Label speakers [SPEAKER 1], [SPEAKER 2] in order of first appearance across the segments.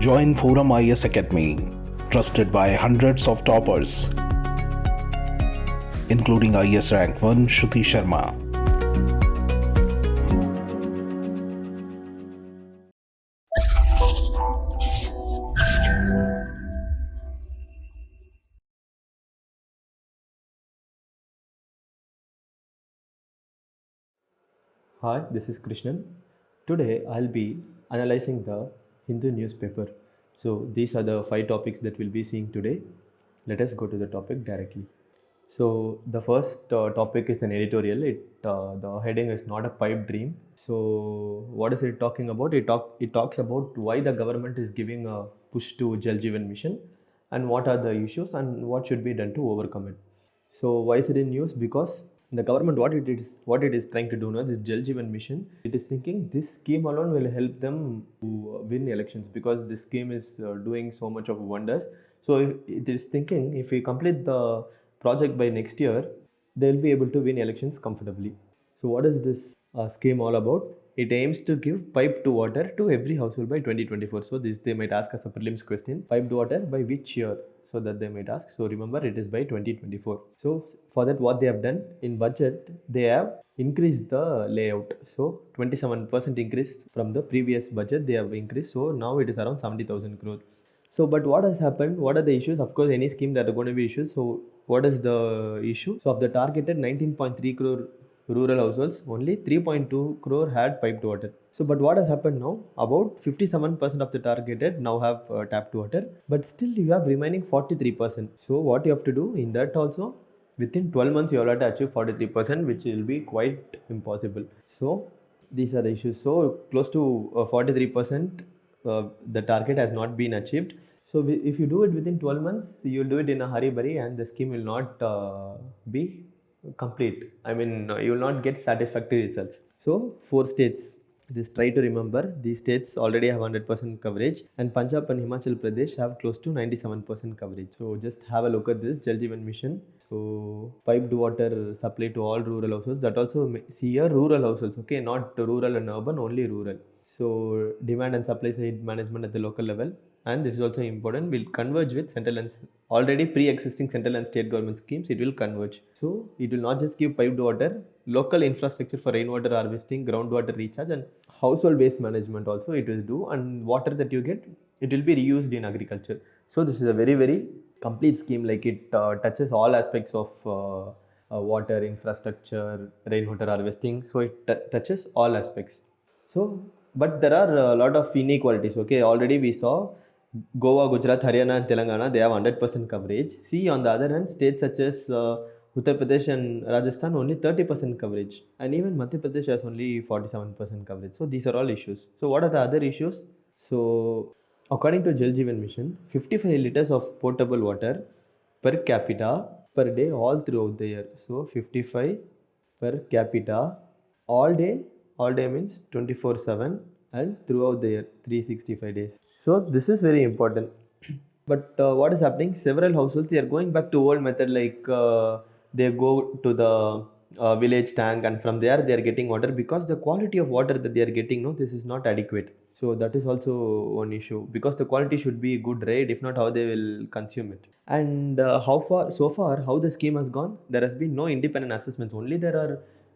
[SPEAKER 1] Join ForumIAS Academy, trusted by hundreds of toppers, including IAS Rank 1 Shruti Sharma.
[SPEAKER 2] Hi, this is Krishnan. Today I'll be analyzing the Hindu newspaper. So these are the 5 topics that we'll be seeing today. Let us go to the topic directly. So the first topic is an editorial. The heading is not a pipe dream. So what is it talking about? It talks about why the government is giving a push to Jal Jeevan Mission and what are the issues and what should be done to overcome it. So why is it in news? Because the government, what it is trying to do now, this Jal Jeevan Mission, it is thinking this scheme alone will help them to win elections because this scheme is doing so much of wonders. So it is thinking if we complete the project by next year, they will be able to win elections comfortably. So what is this scheme all about? It aims to give piped water to every household by 2024. So this they might ask us a prelims question: piped water by which year? So that they might ask. So remember, it is by 2024. So for that, what they have done in budget, they have increased the layout. So 27% increase from the previous budget they have increased. So now it is around 70,000 crore. So, but what has happened? What are the issues? Of course, any scheme there are going to be issues. So, what is the issue? So, of the targeted 19.3 crore rural households, only 3.2 crore had piped water. So, but what has happened now? About 57% of the targeted now have tapped water, but still you have remaining 43%. So, what you have to do in that also, within 12 months you have to achieve 43%, which will be quite impossible. So, these are the issues. So, close to 43%. The target has not been achieved. So if you do it within 12 months, you will do it in a hurry and the scheme will not be complete. I mean, you will not get satisfactory results. So 4 states, this try to remember, these states already have 100% coverage and Punjab and Himachal Pradesh have close to 97% coverage. So just have a look at this Jal Jeevan Mission. So piped water supply to all rural households. That also see here rural households, okay, not rural and urban, only rural. So demand and supply side management at the local level, and this is also important, will converge with central and already pre-existing central and state government schemes. It will converge. So it will not just give piped water, local infrastructure for rainwater harvesting, groundwater recharge, and household waste management also it will do. And water that you get, it will be reused in agriculture. So this is a very complete scheme. Like it touches all aspects of water infrastructure, rainwater harvesting. So it touches all aspects. So, but there are a lot of inequalities. Okay, already we saw Goa, Gujarat, Haryana, and Telangana, they have 100% coverage. See, on the other hand, states such as Uttar Pradesh and Rajasthan only 30% coverage, and even Madhya Pradesh has only 47% coverage. So these are all issues. So what are the other issues? So according to Jal Jeevan Mission, 55 liters of potable water per capita per day all throughout the year. So 55 per capita all day means 24/7 and throughout the year 365 days. So this is very important. But what is happening? Several households, they are going back to old method, like they go to the village tank and from there they are getting water, because the quality of water that they are getting, no, this is not adequate. So that is also one issue, because the quality should be good, right? If not, how they will consume it? And so far how the scheme has gone, there has been no independent assessments. Only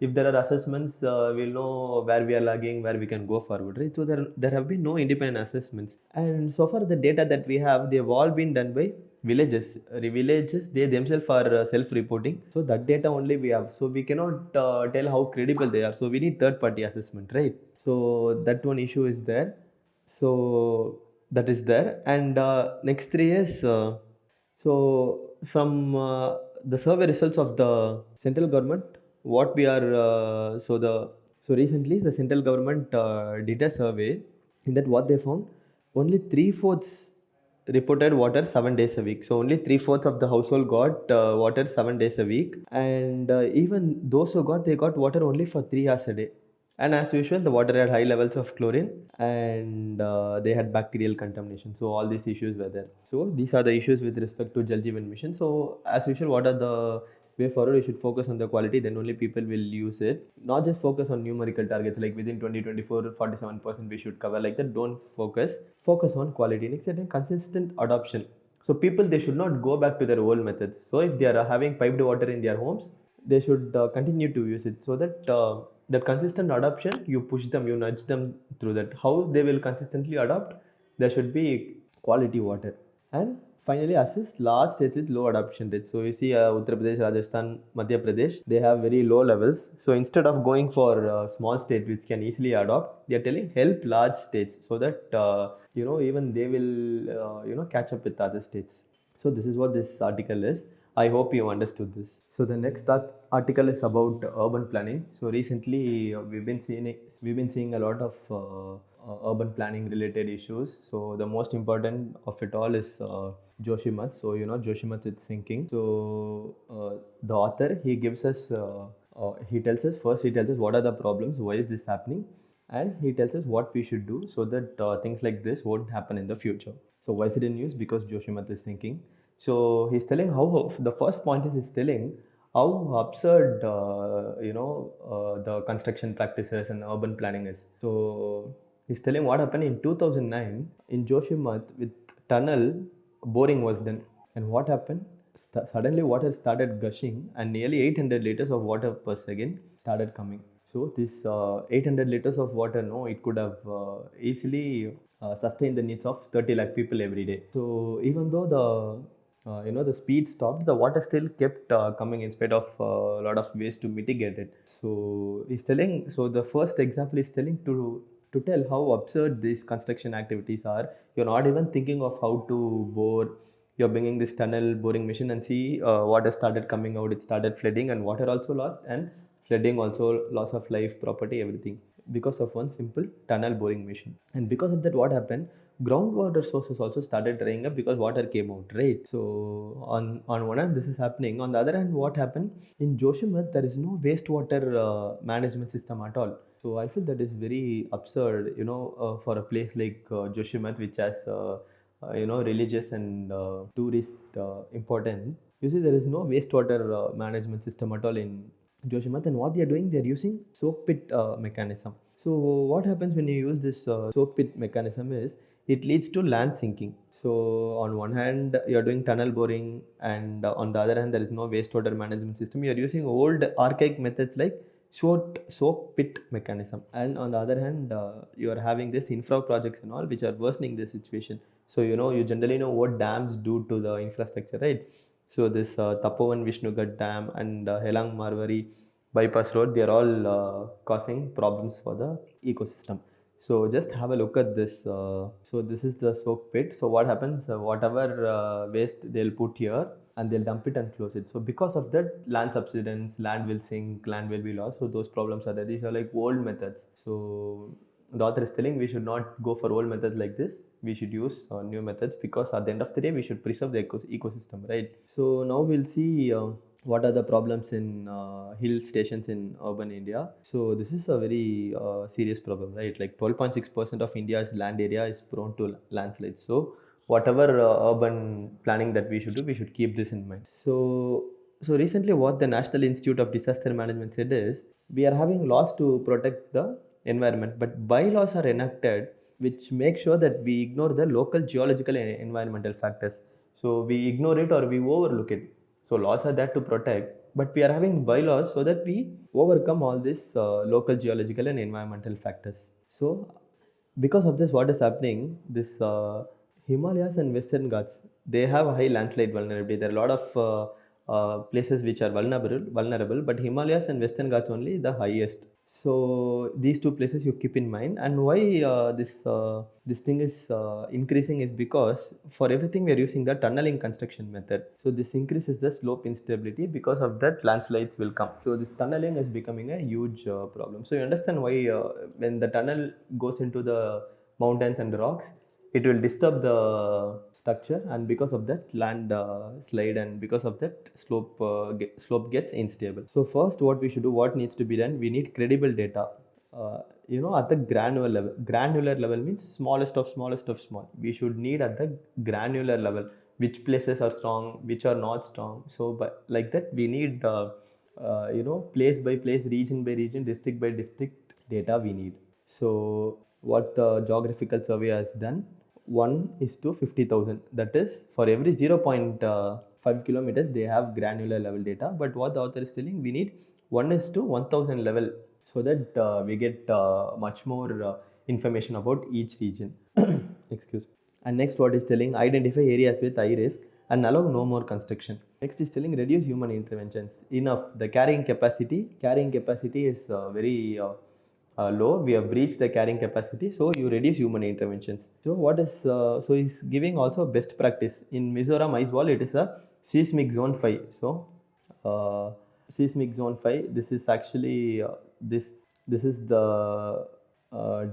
[SPEAKER 2] if there are assessments, we'll know where we are lagging, where we can go forward, right? So there have been no independent assessments, and so far the data that we have, they have all been done by villages. They themselves are self-reporting. So that data only we have. So we cannot tell how credible they are. So we need third-party assessment, right? So that one issue is there. So that is there. And next 3 years. So from the survey results of the central government, what we are so recently the central government did a survey. In that, what they found, only 3/4 reported water 7 days a week. So only 3/4 of the household got water 7 days a week, and even those who got, they got water only for 3 hours a day. And as usual, the water had high levels of chlorine, and they had bacterial contamination. So all these issues were there. So these are the issues with respect to Jal Jeevan Mission. So as usual, what are the way forward we should focus on the quality, then only people will use it. Not just focus on numerical targets like within 2024 47% we should cover, like that. Don't focus on quality. Next, consistent adoption. So people, they should not go back to their old methods. So if they are having piped water in their homes, they should continue to use it, so that that consistent adoption, you push them, you nudge them through that. How they will consistently adopt? There should be quality water. And finally, assist large states with low adoption rate. So you see Uttar Pradesh, Rajasthan, Madhya Pradesh, they have very low levels. So instead of going for a small state which can easily adopt, they are telling help large states, so that even they will catch up with other states. So this is what this article is. I hope you understood this. So the next article is about urban planning. So recently we've been seeing a lot of urban planning related issues. So the most important of it all is Joshimath. So Joshimath is thinking. So the author, he gives us he tells us what are the problems, why is this happening, and he tells us what we should do so that things like this won't happen in the future. So why is it in news? Because Joshimath is thinking. So he's telling how the first point is he's telling how absurd the construction practices and urban planning is. So he's telling what happened in 2009 in Joshimath with tunnel boring was done, and what happened? Suddenly water started gushing and nearly 800 liters of water per second started coming. So this 800 liters of water, no, it could have easily sustained the needs of 30 lakh people every day. So even though the speed stopped, the water still kept coming in spite of a lot of ways to mitigate it. So he's telling, so the first example is telling to tell how absurd these construction activities are. You're not even thinking of how to bore. You're bringing this tunnel boring machine and see water started coming out. It started flooding and water also lost, and flooding also loss of life, property, everything, because of one simple tunnel boring machine. And because of that, what happened? Groundwater sources also started drying up because water came out, right? So on one hand this is happening. On the other hand, what happened in Joshimath, there is no wastewater management system at all. So I feel that is very absurd, for a place like Joshimath, which has religious and tourist importance. You see, there is no wastewater management system at all in Joshimath, and what they are doing, they are using soak pit mechanism. So what happens when you use this soak pit mechanism is it leads to land sinking. So on one hand you are doing tunnel boring, and on the other hand there is no wastewater management system. You are using old archaic methods like soak pit mechanism, and on the other hand you are having this infra projects and all which are worsening the situation. So you generally know what dams do to the infrastructure, right? So this Tapovan Vishnugat Dam and Helang Marwari bypass road, they are all causing problems for the ecosystem. So just have a look at this. So this is the soak pit. So what happens? Whatever waste they'll put here and they'll dump it and close it. So because of that, land subsidence, land will sink, land will be lost. So those problems are there. These are like old methods. So the author is telling we should not go for old methods like this. We should use new methods, because at the end of the day we should preserve the ecosystem, right? So now we'll see what are the problems in hill stations in urban India. So this is a very serious problem, right? Like 12.6% of India's land area is prone to landslides. So whatever urban planning that we should do, we should keep this in mind. So recently what the National Institute of Disaster Management said is, we are having laws to protect the environment, but bylaws are enacted which make sure that we ignore the local geological and environmental factors. So we ignore it or we overlook it. So laws are there to protect, but we are having bylaws so that we overcome all these local geological and environmental factors. So because of this, what is happening? This Himalayas and Western Ghats, they have a high landslide vulnerability. There are a lot of places which are vulnerable, but Himalayas and Western Ghats only the highest. So these two places you keep in mind. And why this thing is increasing is because for everything we are using the tunneling construction method. So this increases the slope instability. Because of that, landslides will come. So this tunneling is becoming a huge problem. So you understand why when the tunnel goes into the mountains and rocks, it will disturb the structure, and because of that land slide, and because of that slope gets unstable. So first what we should do, what needs to be done, we need credible data at the granular level. Granular level means smallest of small. We should need at the granular level, which places are strong, which are not strong. So but like that we need place by place, region by region, district by district data we need. So what the geographical survey has done, 1 is to 50,000. That is, for every 0.5 kilometers they have granular level data. But what the author is telling, we need 1 is to 1,000 level, so that we get much more information about each region. Excuse me. And next, what is telling, identify areas with high risk and allow no more construction. Next is telling, reduce human interventions. Enough. The carrying capacity is very low. We have breached the carrying capacity, so you reduce human interventions. So what is so he's giving also best practice. In Mizoram ice wall, it is a seismic zone 5. So seismic zone 5, this is actually this is the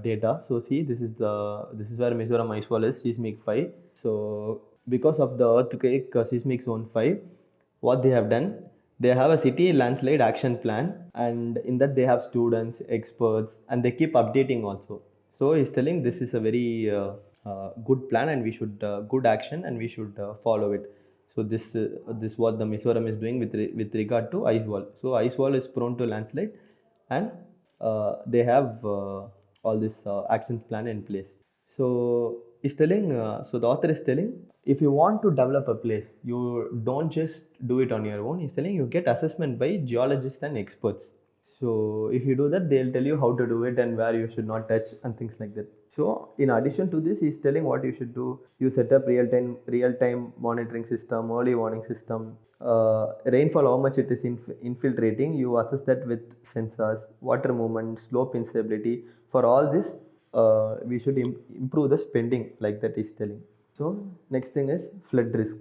[SPEAKER 2] data. So see, this is where Mizoram ice wall is, seismic 5. So because of the earthquake, seismic zone 5, what they have done, they have a city landslide action plan, and in that they have students, experts, and they keep updating also. So he's telling this is a very good plan, and we should good action, and we should follow it. So this what the Mizoram is doing with regard to ice wall. So ice wall is prone to landslide, and they have all this action plan in place. So he's telling, so the author is telling, if you want to develop a place, you don't just do it on your own. He's telling you get assessment by geologists and experts. So if you do that, they'll tell you how to do it and where you should not touch and things like that. So in addition to this, he's telling what you should do. You set up real-time monitoring system, early warning system, rainfall, how much it is infiltrating. You assess that with sensors, water movement, slope instability. For all this, we should improve the spending, like that he's telling. So next thing is flood risk.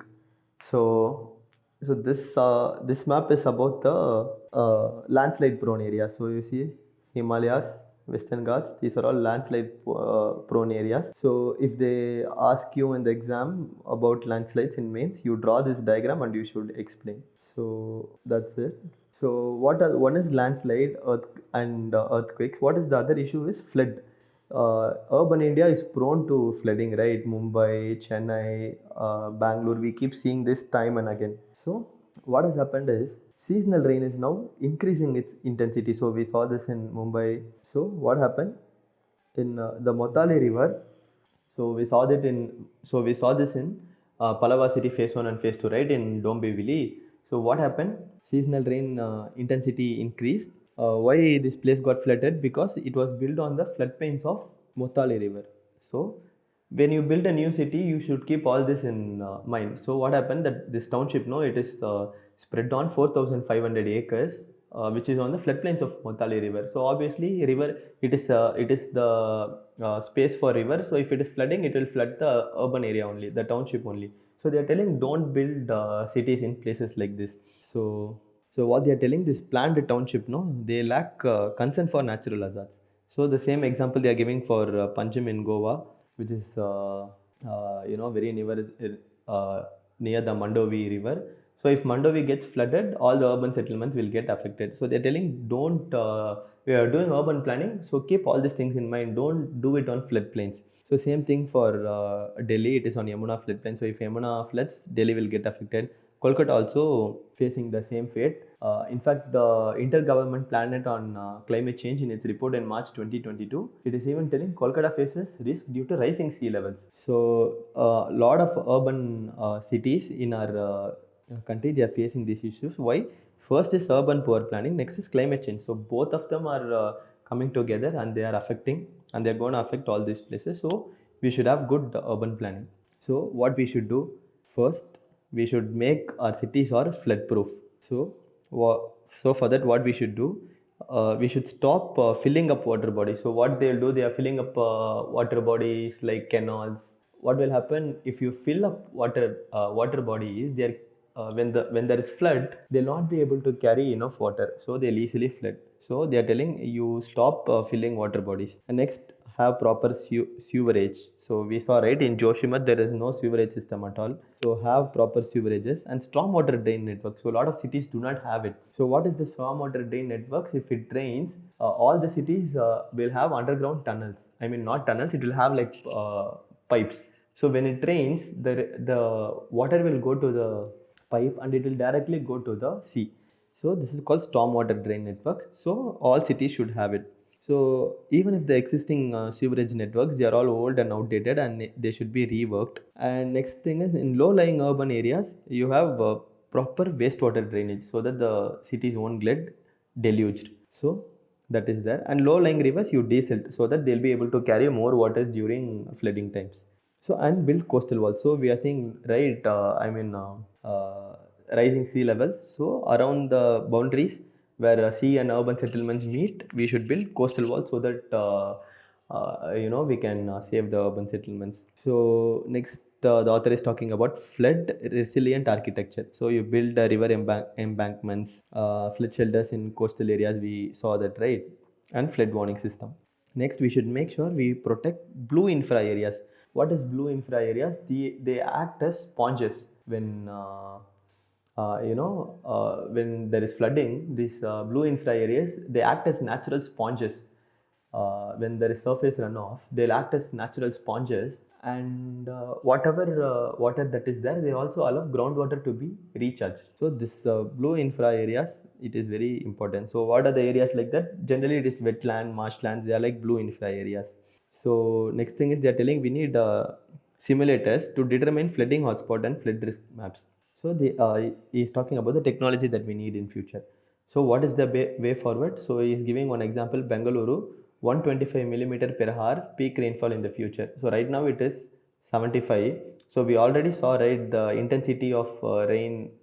[SPEAKER 2] So this map is about the landslide prone area. So you see Himalayas, Western Ghats, these are all landslide prone areas. So if they ask you in the exam about landslides in mains, you draw this diagram and you should explain. So that's it. So one is landslide, earthquakes. What is the other issue is flood. Urban India is prone to flooding, right? Mumbai, Chennai, Bangalore, we keep seeing this time and again. So what has happened is seasonal rain is now increasing its intensity. So we saw this in Mumbai. So what happened in the Motali River? So we saw this in Palava City phase 1 and phase 2, right, in Dombivli. So what happened? Seasonal rain intensity increased. Why this place got flooded? Because it was built on the floodplains of Motali River. So when you build a new city, you should keep all this in mind. So what happened, that this township, no, it is spread on 4,500 acres, which is on the floodplains of Motali River. So obviously river, it is the space for river. So if it is flooding, it will flood the urban area only, the township only. So they are telling don't build cities in places like this. So what they are telling, this planned township, no, they lack concern for natural hazards. So the same example they are giving for Panjim in Goa, which is very near the Mandovi river. So if Mandovi gets flooded, all the urban settlements will get affected. So they're telling don't we are doing urban planning, so keep all these things in mind. Don't do it on floodplains. So same thing for Delhi, it is on Yamuna floodplain. So if Yamuna floods, Delhi will get affected. Kolkata also facing the same fate. In fact, the Intergovernment Planet on Climate Change, in its report in March 2022, it is even telling Kolkata faces risk due to rising sea levels. So a lot of urban cities in our country, they are facing these issues. Why? First is urban poor planning, next is climate change. So both of them are coming together, and they are affecting, and they are going to affect all these places. So we should have good urban planning. So what we should do? First, we should make our cities are flood proof. So for that, what we should do, we should stop filling up water bodies. So what they'll do, they are filling up water bodies like canals. What will happen if you fill up water bodies? When there is flood, they'll not be able to carry enough water, so they'll easily flood. So they are telling you stop filling water bodies. And next, have proper sewerage. So we saw, right, in Joshimath there is no sewerage system at all. So have proper severages and stormwater drain network. So a lot of cities do not have it. So what is the stormwater drain networks? If it rains, all the cities will have underground tunnels. I mean, not tunnels, it will have like pipes. So when it rains, the water will go to the pipe and it will directly go to the sea. So this is called stormwater drain networks. So all cities should have it. So even if the existing sewerage networks, they are all old and outdated and they should be reworked. And next thing is, in low-lying urban areas, you have proper wastewater drainage so that the cities won't get deluged. So that is there. And low-lying rivers you desilt so that they'll be able to carry more waters during flooding times. So and build coastal walls. So we are seeing, right, rising sea levels. So around the boundaries where sea and urban settlements meet, we should build coastal walls so that we can save the urban settlements. So next, the author is talking about flood resilient architecture. So you build river embankments, flood shelters in coastal areas. We saw that, right, and flood warning system. Next, we should make sure we protect blue infra areas. What is blue infra areas? They act as sponges when when there is flooding. These blue infra areas, they act as natural sponges. When there is surface runoff, they'll act as natural sponges, and whatever water that is there, they also allow groundwater to be recharged. So this blue infra areas, it is very important. So what are the areas like that? Generally it is wetland, marshlands, they are like blue infra areas. So next thing is, they are telling we need simulators to determine flooding hotspot and flood risk maps. So he is talking about the technology that we need in future. So what is the way forward? So he is giving one example, Bengaluru, 125 millimeter per hour peak rainfall in the future. So right now it is 75. So we already saw, right, the intensity of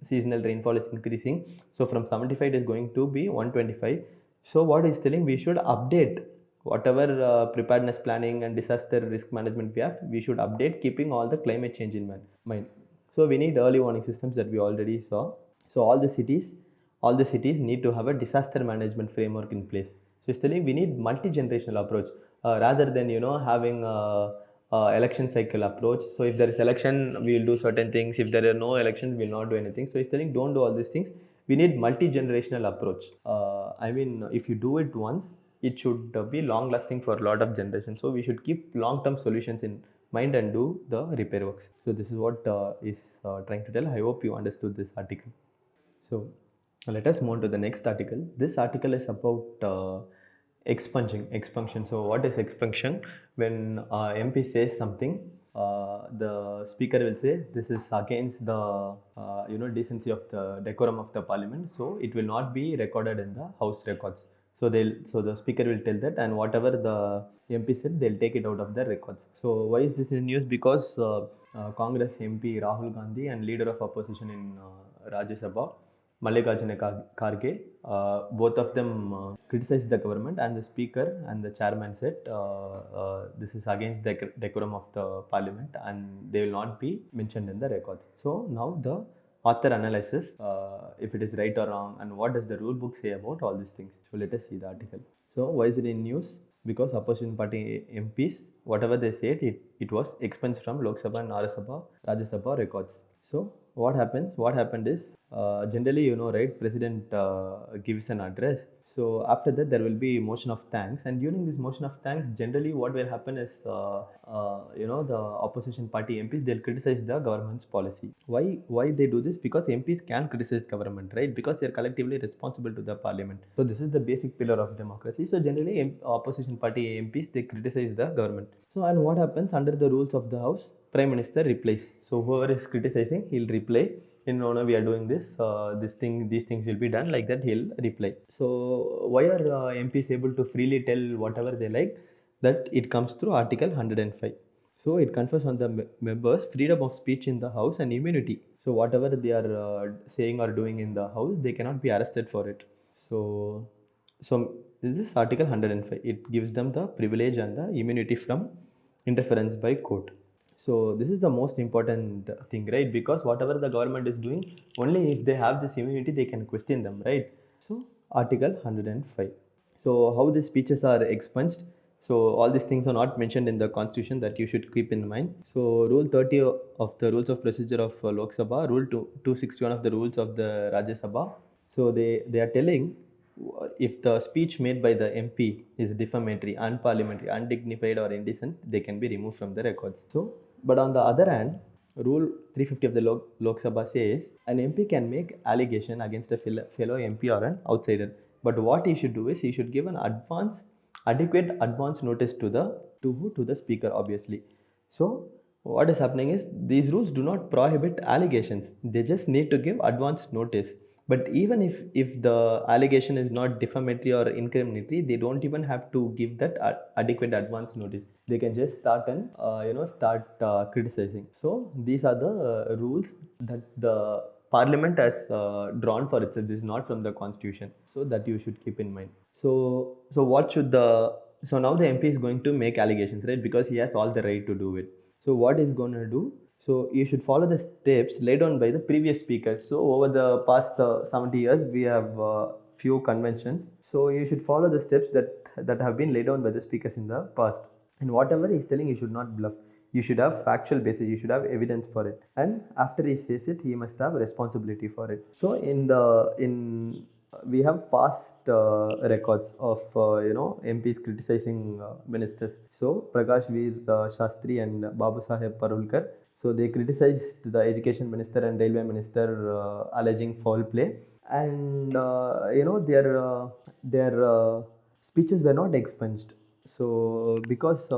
[SPEAKER 2] seasonal rainfall is increasing. So from 75 it is going to be 125. So what is telling, we should update whatever preparedness planning and disaster risk management we have, we should update keeping all the climate change in mind. So we need early warning systems that we already saw. So all the cities need to have a disaster management framework in place. So it's telling we need multi-generational approach rather than having a election cycle approach. So if there is election, we will do certain things. If there are no elections, we will not do anything. So it's telling don't do all these things. We need multi-generational approach. If you do it once, it should be long lasting for a lot of generations. So we should keep long-term solutions in mind and do the repair works. So this is what is trying to tell. I hope you understood this article. So let us move on to the next article. This article is about expunction. So what is expunction? When MP says something, the speaker will say this is against the decency of the decorum of the parliament. So it will not be recorded in the house records. So the speaker will tell that, and whatever the MP said, they'll take it out of the records. So why is this in news? Because Congress MP Rahul Gandhi and leader of opposition in Rajya Sabha, Mallikarjuna Kharge, both of them criticized the government, and the speaker and the chairman said this is against the decorum of the parliament and they will not be mentioned in the records. So now the author analyzes if it is right or wrong and what does the rule book say about all these things. So let us see the article. So why is it in news? Because opposition party MPs, whatever they said, it was expunged from Lok Sabha and Rajya Sabha records. So what happens? What happened is, generally, right, president gives an address. So after that, there will be motion of thanks, and during this motion of thanks, generally what will happen is, the opposition party MPs, they'll criticize the government's policy. Why they do this? Because MPs can criticize government, right? Because they are collectively responsible to the parliament. So this is the basic pillar of democracy. So generally, opposition party MPs, they criticize the government. So and what happens under the rules of the house? Prime Minister replies. So whoever is criticizing, he'll reply, no, we are doing this, these things will be done, like that he'll reply. So why are MPs able to freely tell whatever they like? That it comes through Article 105. So it confers on the members freedom of speech in the house and immunity. So whatever they are saying or doing in the house, they cannot be arrested for it. So this is Article 105. It gives them the privilege and the immunity from interference by court. So this is the most important thing, right? Because whatever the government is doing, only if they have this immunity, they can question them, right? So Article 105. So how these speeches are expunged? So all these things are not mentioned in the constitution, that you should keep in mind. So Rule 30 of the Rules of Procedure of Lok Sabha, Rule 261 of the Rules of the Rajya Sabha. So they are telling, if the speech made by the MP is defamatory, unparliamentary, undignified or indecent, they can be removed from the records. So But on the other hand, Rule 350 of the Lok Sabha says an MP can make allegation against a fellow MP or an outsider. But what he should do is he should give an adequate advance notice to the speaker, obviously. So what is happening is these rules do not prohibit allegations. They just need to give advance notice. But even if the allegation is not defamatory or incriminatory, they don't even have to give that adequate advance notice. They can just start and criticizing. So these are the rules that the Parliament has drawn for itself. This is not from the Constitution. So that you should keep in mind. So now the MP is going to make allegations, right? Because he has all the right to do it. So what he's going to do? So you should follow the steps laid down by the previous speaker. So over the past 70 years, we have few conventions. So you should follow the steps that have been laid down by the speakers in the past. And whatever he's telling, you should not bluff. You should have factual basis. You should have evidence for it. And after he says it, he must have responsibility for it. So we have past records of MPs criticizing ministers. So Prakash Veer Shastri and Babu Saheb Parulkar. So they criticized the education minister and railway minister alleging foul play, and their speeches were not expunged. So because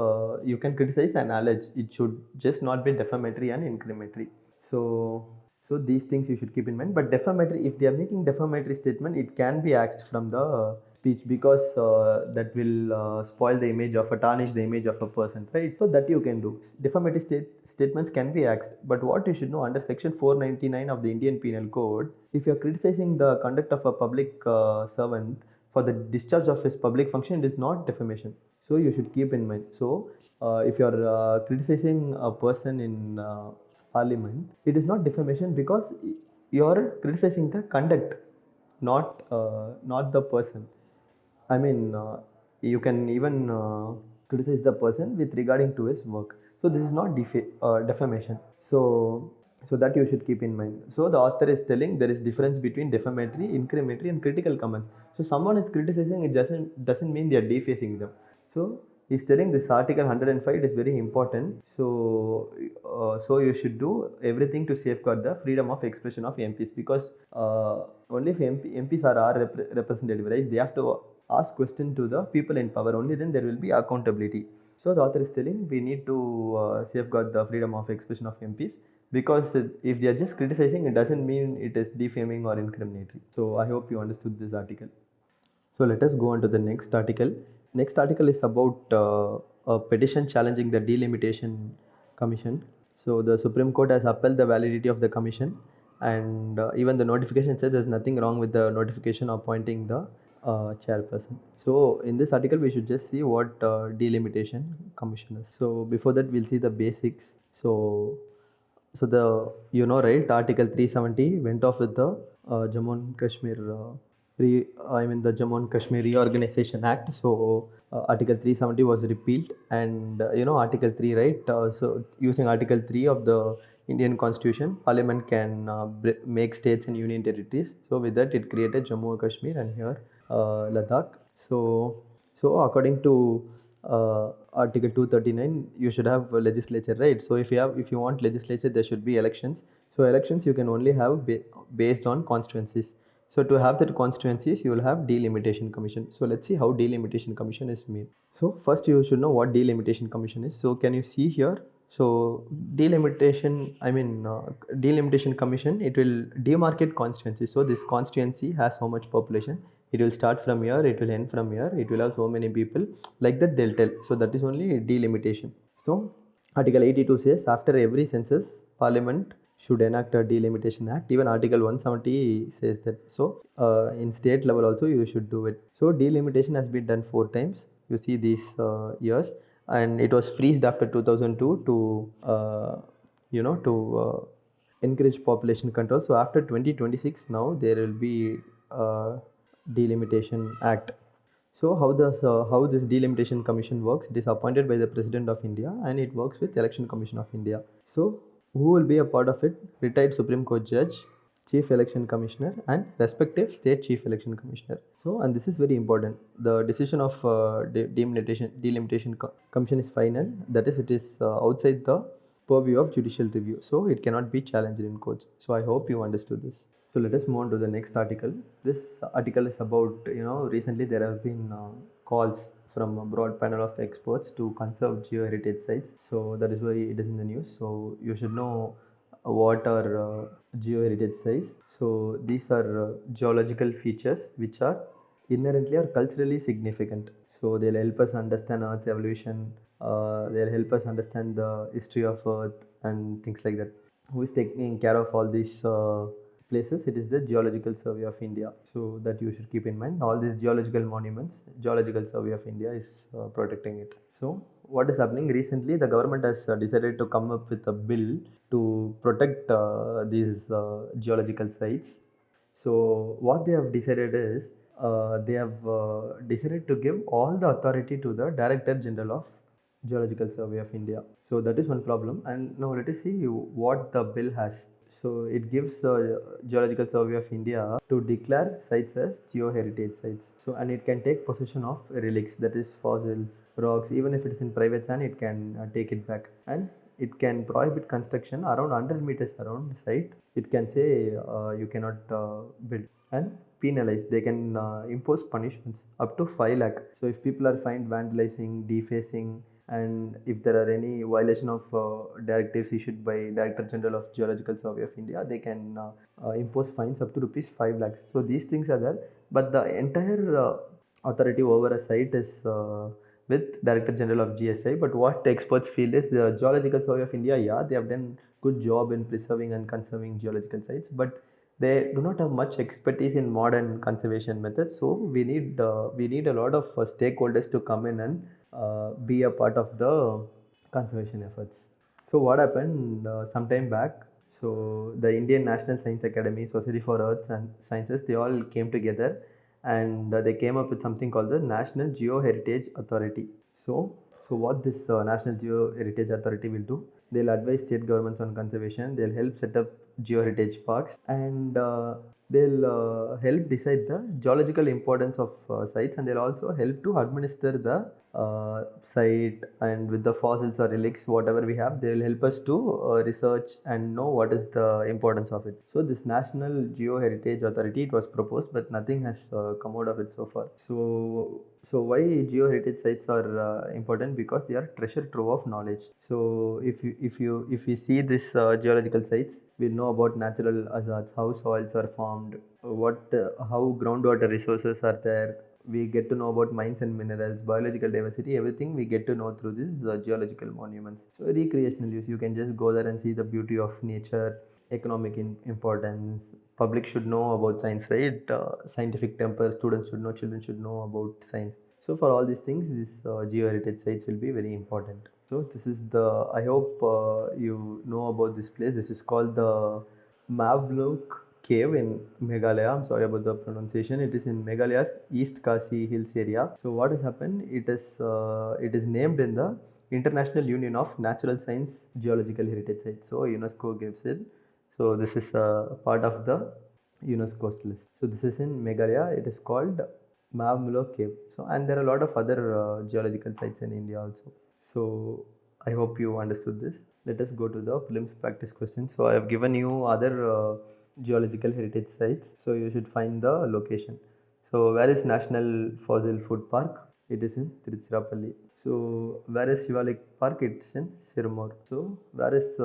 [SPEAKER 2] you can criticize and allege, it should just not be defamatory and incriminatory. So these things you should keep in mind. But defamatory, if they are making defamatory statement, it can be axed from the speech, because that will spoil the image of tarnish the image of a person, right? So that you can do. Defamatory statements can be axed. But what you should know, under section 499 of the Indian Penal Code, if you are criticizing the conduct of a public servant for the discharge of his public function, it is not defamation. So you should keep in mind. So if you are criticizing a person in Parliament, it is not defamation, because you are criticizing the conduct, not the person. I mean, you can even criticize the person with regarding to his work. So this is not defamation. So that you should keep in mind. So the author is telling there is difference between defamatory, incriminatory, and critical comments. So someone is criticizing, it doesn't mean they are defacing them. So he's telling this article 105, it is very important. So you should do everything to safeguard the freedom of expression of MPs, because only if MPs are our representative, right? They have to ask question to the people in power. Only then there will be accountability. So the author is telling we need to safeguard the freedom of expression of MPs, because if they are just criticizing, it doesn't mean it is defaming or incriminatory. So I hope you understood this article. So let us go on to the next article. Next article is about a petition challenging the delimitation commission. So the Supreme Court has upheld the validity of the commission, and even the notification says there's nothing wrong with the notification appointing the chairperson. So in this article we should just see what delimitation commission is. So before that we'll see the basics. So the Article 370 went off with the Jammu and Kashmir the Jammu and Kashmir Reorganization Act. So Article 370 was repealed, and Article 3, right? So using Article 3 of the Indian Constitution, Parliament can make states and union territories. So with that, it created Jammu and Kashmir and here Ladakh. So according to Article 239, you should have a legislature, right? So if you want legislature, there should be elections. So elections you can only have based on constituencies. So to have that constituencies, you will have delimitation commission. So let's see how delimitation commission is made. So first you should know what delimitation commission is. So can you see here? So delimitation commission, it will demarcate constituency. So this constituency has so much population. It will start from here, it will end from here, it will have so many people, like that they'll tell. So that is only delimitation. So Article 82 says after every census, Parliament should enact a delimitation act. Even Article 170 says that. So in state level also you should do it. So delimitation has been done 4 times. You see these years, and it was freezed after 2002 to encourage population control. So after 2026 now there will be delimitation act. So how this delimitation commission works? It is appointed by the President of India, and it works with Election Commission of India. So who will be a part of it? Retired Supreme Court Judge, Chief Election Commissioner, and respective State Chief Election Commissioner. So, and this is very important. The decision of delimitation commission is final. That is, it is outside the purview of judicial review. So it cannot be challenged in courts. So I hope you understood this. So let us move on to the next article. This article is about, recently there have been calls from a broad panel of experts to conserve geo-heritage sites. So that is why it is in the news. So you should know what are geo-heritage sites. So these are geological features which are inherently or culturally significant. So they'll help us understand Earth's evolution. They'll help us understand the history of Earth and things like that. Who is taking care of all these places? It is the Geological Survey of India. So that you should keep in mind. All these geological monuments, Geological Survey of India is protecting it. So what is happening recently? The government has decided to come up with a bill to protect these geological sites. So what they have decided is they have decided to give all the authority to the Director General of Geological Survey of India. So that is one problem. And now let us see what the bill has. So it gives Geological Survey of India to declare sites as geo-heritage sites. So and it can take possession of relics, that is fossils, rocks. Even if it is in private land, it can take it back. And it can prohibit construction around 100 meters around the site. It can say you cannot build, and penalize. They can impose punishments up to 5 lakh. So if people are fined vandalizing, defacing, and if there are any violation of directives issued by Director General of Geological Survey of India, they can impose fines up to rupees 5 lakhs. So these things are there, but the entire authority over a site is with Director General of GSI. But what the experts feel is Geological Survey of India, yeah, they have done good job in preserving and conserving geological sites, but they do not have much expertise in modern conservation methods. So we need a lot of stakeholders to come in and be a part of the conservation efforts. So what happened some time back? So the Indian National Science Academy, Society for Earth and Sciences, they all came together and they came up with something called the National Geo Heritage Authority. So what this National Geo Heritage Authority will do? They'll advise state governments on conservation. They'll help set up geo heritage parks, and they'll help decide the geological importance of sites, and they'll also help to administer the site, and with the fossils or relics whatever we have, they will help us to research and know what is the importance of it. So this National Geo Heritage Authority, it was proposed, but nothing has come out of it so far. So why geo heritage sites are important? Because they are treasure trove of knowledge. So if you see this geological sites, we'll know about natural hazards, how soils are formed, how groundwater resources are there. We get to know about mines and minerals, biological diversity, everything we get to know through these geological monuments. So recreational use, you can just go there and see the beauty of nature. Economic importance, public should know about science, right? Scientific temper, students should know, children should know about science. So for all these things, these geo heritage sites will be very important. So this is I hope you know about this place. This is called the Mavluk Cave in Meghalaya. I'm sorry about the pronunciation. It is in Meghalaya's East Khasi Hills area. So what has happened? It is named in the International Union of Natural Science Geological Heritage Sites. So UNESCO gives it. So this is a part of the UNESCO's list. So this is in Meghalaya. It is called Mavmullo Cave. So and there are a lot of other geological sites in India also. So I hope you understood this. Let us go to the prelims practice questions. So I have given you other geological heritage sites. So you should find the location. So where is National Fossil Food Park? It is in Tiruchirappalli. So where is Shivalik Park? It is in Sirumur. So where is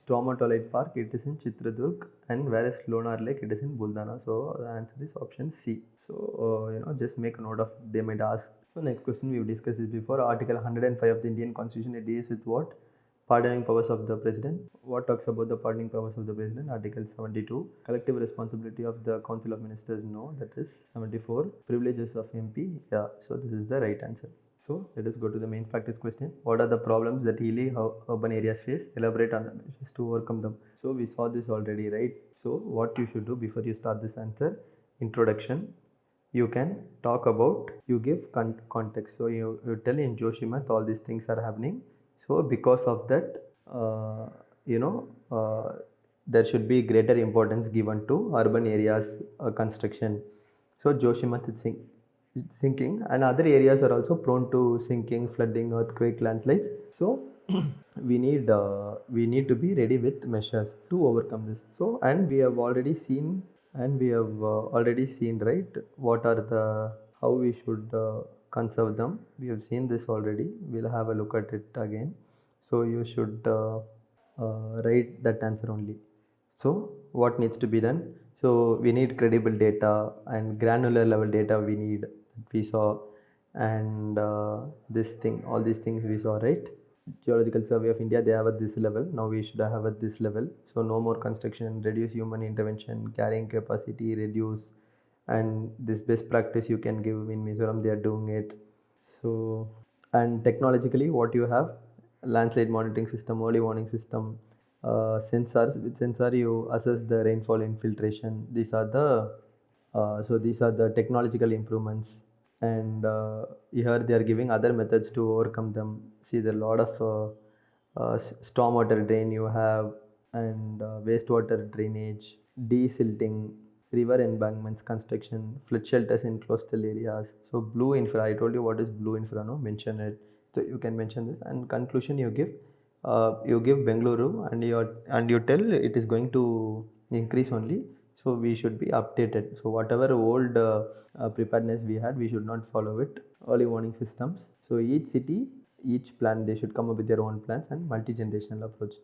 [SPEAKER 2] Stromatolite Park? It is in Chitradurg. And where is Lonar Lake? It is in Buldana. So the answer is option C. So just make a note of, they might ask. So next question, we've discussed this before. Article 105 of the Indian Constitution, it deals with what? Pardoning powers of the president. What talks about the pardoning powers of the president? Article 72. Collective responsibility of the Council of Ministers, no, that is 74. Privileges of MP, yeah, so this is the right answer. So let us go to the main practice question. What are the problems that hilly urban areas face? Elaborate on the measures to overcome them. So we saw this already, right? So what you should do before you start this answer, introduction, you can talk about, you give context. So you tell in Joshimath all these things are happening. So because of that, there should be greater importance given to urban areas construction. So Joshimath is sinking, and other areas are also prone to sinking, flooding, earthquake, landslides. So we need to be ready with measures to overcome this. So, and we have already seen, right, what are the how we should conserve them. We have seen this already. We'll have a look at it again. So you should write that answer only. So what needs to be done? So we need credible data and granular level data we saw, and this thing, all these things we saw, right? Geological Survey of India, they have at this level. Now we should have at this level. So no more construction, reduce human intervention, carrying capacity, reduce, and this best practice you can give in Mizoram, they are doing it. So, and technologically, what you have, landslide monitoring system, early warning system, sensors. With sensor, you assess the rainfall infiltration. These are the technological improvements, and here they are giving other methods to overcome them. See, there are a lot of stormwater drain you have, and wastewater drainage, desilting, river embankments construction, flood shelters in coastal areas. So blue infra, I told you what is blue infra, no? Mention it. So you can mention this. And conclusion you give Bengaluru, and you tell it is going to increase only. So we should be updated. So whatever old preparedness we had, we should not follow it. Early warning systems. So each city, each plan, they should come up with their own plans and multi-generational approach.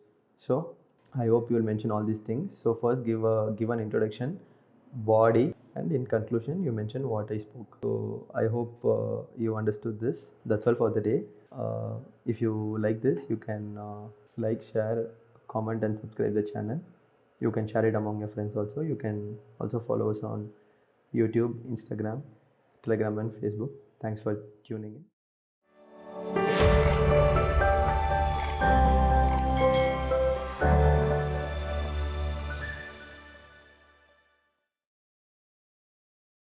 [SPEAKER 2] So I hope you will mention all these things. So first give an introduction, body, and in conclusion you mention what I spoke. So I hope you understood this. That's all for the day. If you like this, you can like, share, comment, and subscribe the channel. You can share it among your friends also. You can also follow us on YouTube, Instagram, Telegram, and Facebook. Thanks for tuning in.